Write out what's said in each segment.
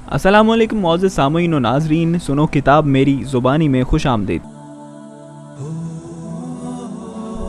السلام علیکم معزز سامعین و ناظرین، سنو کتاب میری زبانی میں خوش آمدید۔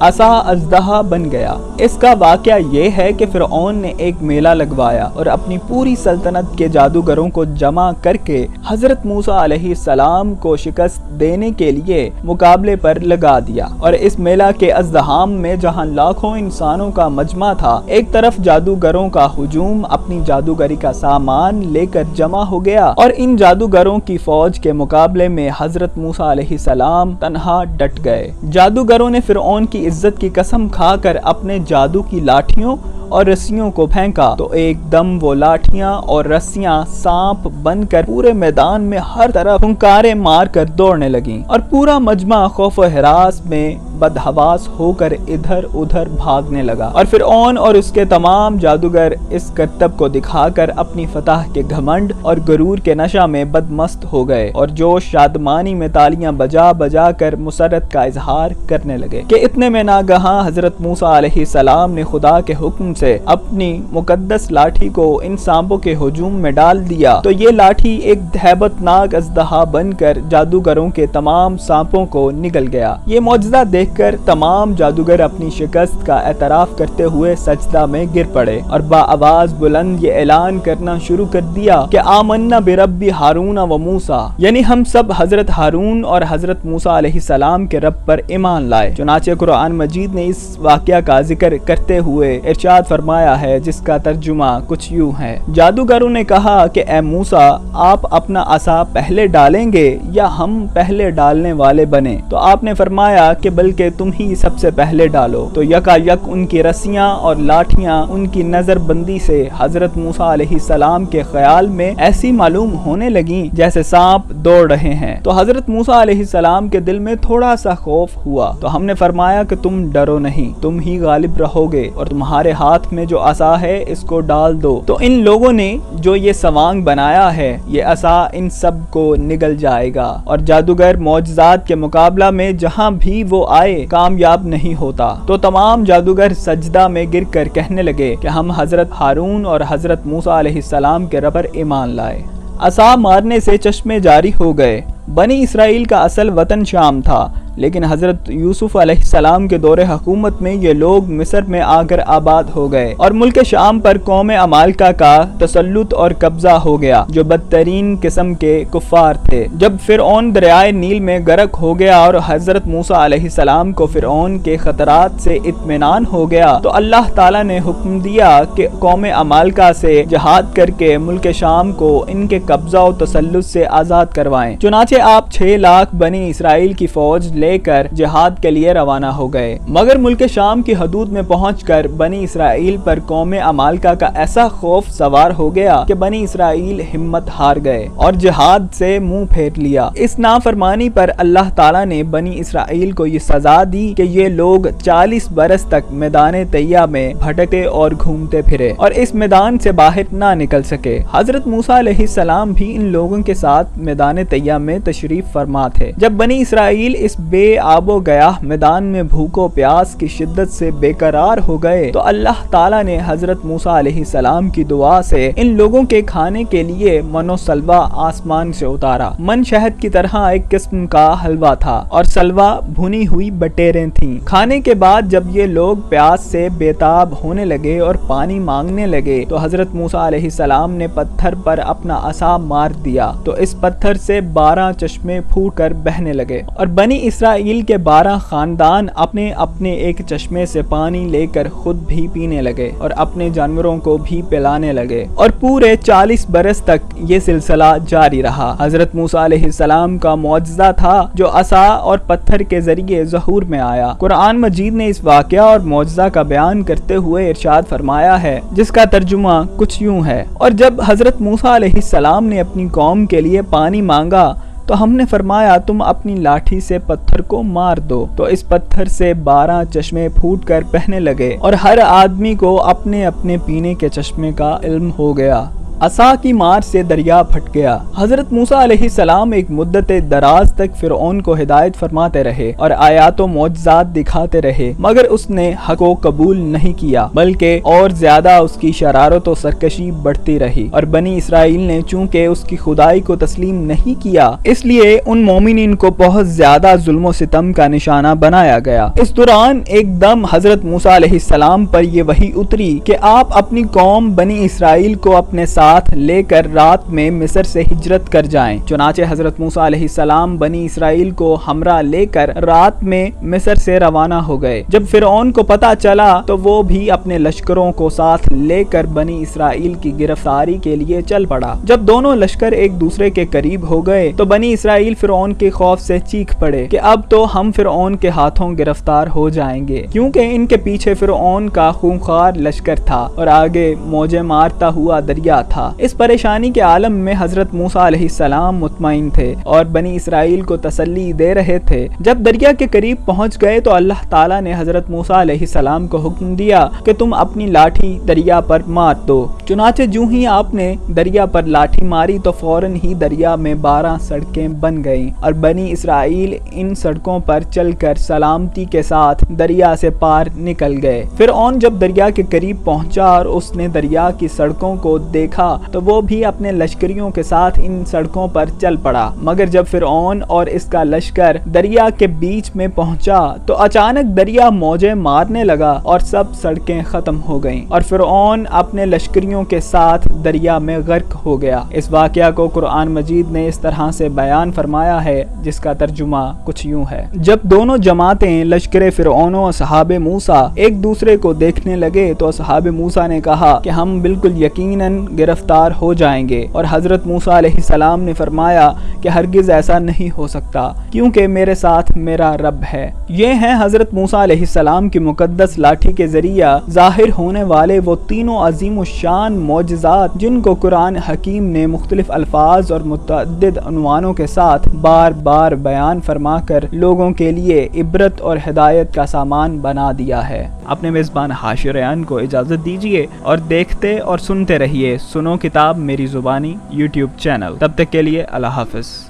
عصا اژدہا بن گیا۔ اس کا واقعہ یہ ہے کہ فرعون نے ایک میلہ لگوایا اور اپنی پوری سلطنت کے جادوگروں کو جمع کر کے حضرت موسیٰ علیہ السلام کو شکست دینے کے لیے مقابلے پر لگا دیا۔ اور اس میلہ کے ازدحام میں جہاں لاکھوں انسانوں کا مجمع تھا، ایک طرف جادوگروں کا ہجوم اپنی جادوگری کا سامان لے کر جمع ہو گیا، اور ان جادوگروں کی فوج کے مقابلے میں حضرت موسیٰ علیہ السلام تنہا ڈٹ گئے۔ جادوگروں نے فرعون کی عزت کی قسم کھا کر اپنے جادو کی لاٹھیوں اور رسیوں کو پھینکا تو ایک دم وہ لاٹھیاں اور رسیاں سانپ بن کر پورے میدان میں ہر طرف پھنکاریں مار کر دوڑنے لگیں، اور پورا مجمع خوف و ہراس میں بدحواس ہو کر ادھر ادھر بھاگنے لگا، اور فرعون اور اس کے تمام جادوگر اس کرتب کو دکھا کر اپنی فتح کے گھمنڈ اور غرور کے نشہ میں بدمست ہو گئے، اور جوش شادمانی میں تالیاں بجا بجا کر مسرت کا اظہار کرنے لگے کہ اتنے میں ناگہاں حضرت موسیٰ علیہ السلام نے خدا کے حکم سے اپنی مقدس لاٹھی کو ان سانپوں کے ہجوم میں ڈال دیا، تو یہ لاٹھی ایک ہیبت ناک اژدہا بن کر جادوگروں کے تمام سانپوں کو نگل گیا۔ یہ معجزہ دیکھ کر تمام جادوگر اپنی شکست کا اعتراف کرتے ہوئے سجدہ میں گر پڑے اور بآواز بلند یہ اعلان کرنا شروع کر دیا کہ آمنا برب ہارون و موسیٰ، یعنی ہم سب حضرت ہارون اور حضرت موسیٰ علیہ السلام کے رب پر ایمان لائے۔ چنانچہ قرآن مجید نے اس واقعہ کا ذکر کرتے ہوئے ارشاد فرمایا ہے، جس کا ترجمہ کچھ یوں ہے: جادوگروں نے کہا کہ اے موسیٰ، آپ اپنا عصا پہلے ڈالیں گے یا ہم پہلے ڈالنے والے بنیں؟ تو آپ نے فرمایا کہ بلکہ تم ہی سب سے پہلے ڈالو۔ تو یکا یک ان کی رسیاں اور لاٹھیاں ان کی نظر بندی سے حضرت موسیٰ علیہ السلام کے خیال میں ایسی معلوم ہونے لگیں جیسے سانپ دوڑ رہے ہیں۔ تو حضرت موسیٰ علیہ السلام کے دل میں تھوڑا سا خوف ہوا، تو ہم نے فرمایا کہ تم ڈرو نہیں، تم ہی غالب رہو گے، اور تمہارے ہاتھ میں جو عصا ہے اس کو ڈال دو۔ تو ان لوگوں نے جو یہ سوانگ بنایا ہے، یہ عصا ان سب کو نگل جائے گا، اور جادوگر معجزات کے مقابلہ میں جہاں بھی وہ آئے کامیاب نہیں ہوتا۔ تو تمام جادوگر سجدہ میں گر کر کہنے لگے کہ ہم حضرت ہارون اور حضرت موسیٰ علیہ السلام کے رب پر ایمان لائے۔ عصا مارنے سے چشمے جاری ہو گئے۔ بنی اسرائیل کا اصل وطن شام تھا، لیکن حضرت یوسف علیہ السلام کے دور حکومت میں یہ لوگ مصر میں آ کر آباد ہو گئے، اور ملک شام پر قوم عمالقہ کا تسلط اور قبضہ ہو گیا، جو بدترین قسم کے کفار تھے۔ جب فرعون دریائے نیل میں غرق ہو گیا اور حضرت موسیٰ علیہ السلام کو فرعون کے خطرات سے اطمینان ہو گیا، تو اللہ تعالیٰ نے حکم دیا کہ قوم عمالقہ سے جہاد کر کے ملک شام کو ان کے قبضہ و تسلط سے آزاد کروائیں۔ چنانچہ آپ 6 لاکھ بنی اسرائیل کی فوج لے کر جہاد کے لیے روانہ ہو گئے، مگر ملک شام کی حدود میں پہنچ کر بنی اسرائیل پر قوم عمالقہ کا ایسا خوف سوار ہو گیا کہ بنی اسرائیل ہمت ہار گئے اور جہاد سے منہ پھیر لیا۔ اس نافرمانی پر اللہ تعالیٰ نے بنی اسرائیل کو یہ سزا دی کہ یہ لوگ 40 برس تک میدان طیہ میں بھٹکتے اور گھومتے پھرے اور اس میدان سے باہر نہ نکل سکے۔ حضرت موسیٰ علیہ السلام بھی ان لوگوں کے ساتھ میدان طیہ میں تشریف فرما تھے۔ جب بنی اسرائیل اس بے آب و گیاہ میدان میں بھوک و پیاس کی شدت سے بے قرار ہو گئے، تو اللہ تعالیٰ نے حضرت موسیٰ علیہ السلام کی دعا سے ان لوگوں کے کھانے کے لیے من و سلوہ آسمان سے اتارا۔ من شہد کی طرح ایک قسم کا حلوہ تھا، اور سلوہ بھنی ہوئی بٹیریں تھیں۔ کھانے کے بعد جب یہ لوگ پیاس سے بےتاب ہونے لگے اور پانی مانگنے لگے، تو حضرت موسیٰ علیہ السلام نے پتھر پر اپنا عصا مار دیا، تو اس پتھر سے 12 چشمے پھوٹ کر بہنے لگے، اور بنی اسرائیل کے 12 خاندان اپنے اپنے ایک چشمے سے پانی لے کر خود بھی پینے لگے اور اپنے جانوروں کو بھی پلانے لگے، اور پورے 40 برس تک یہ سلسلہ جاری رہا۔ حضرت موسیٰ علیہ السلام کا معجزہ تھا جو عصا اور پتھر کے ذریعے ظہور میں آیا۔ قرآن مجید نے اس واقعہ اور معجزہ کا بیان کرتے ہوئے ارشاد فرمایا ہے، جس کا ترجمہ کچھ یوں ہے: اور جب حضرت موسیٰ علیہ السلام نے اپنی قوم کے لیے پانی مانگا تو ہم نے فرمایا تم اپنی لاٹھی سے پتھر کو مار دو، تو اس پتھر سے 12 چشمے پھوٹ کر بہنے لگے اور ہر آدمی کو اپنے اپنے پینے کے چشمے کا علم ہو گیا۔ عصا کی مار سے دریا پھٹ گیا۔ حضرت موسیٰ علیہ السلام ایک مدت دراز تک فرعون کو ہدایت فرماتے رہے اور آیات و معجزات دکھاتے رہے، مگر اس نے حق کو قبول نہیں کیا، بلکہ اور زیادہ اس کی شرارت و سرکشی بڑھتی رہی، اور بنی اسرائیل نے چونکہ اس کی خدائی کو تسلیم نہیں کیا، اس لیے ان مومنین کو بہت زیادہ ظلم و ستم کا نشانہ بنایا گیا۔ اس دوران ایک دم حضرت موسیٰ علیہ السلام پر یہ وحی اتری کہ آپ اپنی قوم بنی اسرائیل کو اپنے ساتھ لے کر رات میں مصر سے ہجرت کر جائیں۔ چنانچہ حضرت موسیٰ علیہ السلام بنی اسرائیل کو ہمراہ لے کر رات میں مصر سے روانہ ہو گئے۔ جب فرعون کو پتہ چلا تو وہ بھی اپنے لشکروں کو ساتھ لے کر بنی اسرائیل کی گرفتاری کے لیے چل پڑا۔ جب دونوں لشکر ایک دوسرے کے قریب ہو گئے تو بنی اسرائیل فرعون کے خوف سے چیخ پڑے کہ اب تو ہم فرعون کے ہاتھوں گرفتار ہو جائیں گے، کیونکہ ان کے پیچھے فرعون کا خونخوار لشکر تھا اور آگے موجیں مارتا ہوا دریا تھا۔ اس پریشانی کے عالم میں حضرت موسیٰ علیہ السلام مطمئن تھے اور بنی اسرائیل کو تسلی دے رہے تھے۔ جب دریا کے قریب پہنچ گئے تو اللہ تعالیٰ نے حضرت موسیٰ علیہ السلام کو حکم دیا کہ تم اپنی لاٹھی دریا پر مار دو۔ چنانچہ جو ہی آپ نے دریا پر لاٹھی ماری تو فوراً ہی دریا میں 12 سڑکیں بن گئیں اور بنی اسرائیل ان سڑکوں پر چل کر سلامتی کے ساتھ دریا سے پار نکل گئے۔ فرعون جب دریا کے قریب پہنچا اور اس نے دریا کی سڑکوں کو دیکھا تو وہ بھی اپنے لشکریوں کے ساتھ ان سڑکوں پر چل پڑا، مگر جب فرعون اور اس کا لشکر دریا کے بیچ میں پہنچا تو اچانک دریا موجیں مارنے لگا اور سب سڑکیں ختم ہو گئیں اور فرعون اپنے لشکریوں کے ساتھ دریا میں غرق ہو گیا۔ اس واقعہ کو قرآن مجید نے اس طرح سے بیان فرمایا ہے جس کا ترجمہ کچھ یوں ہے: جب دونوں جماعتیں لشکر فرعون و اصحاب موسیٰ ایک دوسرے کو دیکھنے لگے تو اصحاب موسیٰ نے کہا کہ ہم بالکل یقیناً گرفتار ہو جائیں گے، اور حضرت موسیٰ علیہ السلام نے فرمایا کہ ہرگز ایسا نہیں ہو سکتا، کیونکہ میرے ساتھ میرا رب ہے۔ یہ ہیں حضرت موسیٰ علیہ السلام کی مقدس لاٹھی کے ذریعہ ظاہر ہونے والے وہ تینوں عظیم الشان معجزات جن کو قرآن حکیم نے مختلف الفاظ اور متعدد عنوانوں کے ساتھ بار بار بیان فرما کر لوگوں کے لیے عبرت اور ہدایت کا سامان بنا دیا ہے۔ اپنے میزبان حاشر ریان کو اجازت دیجیے اور دیکھتے اور سنتے رہیے سنو کتاب میری زبانی یوٹیوب چینل۔ تب تک کے لیے اللہ حافظ۔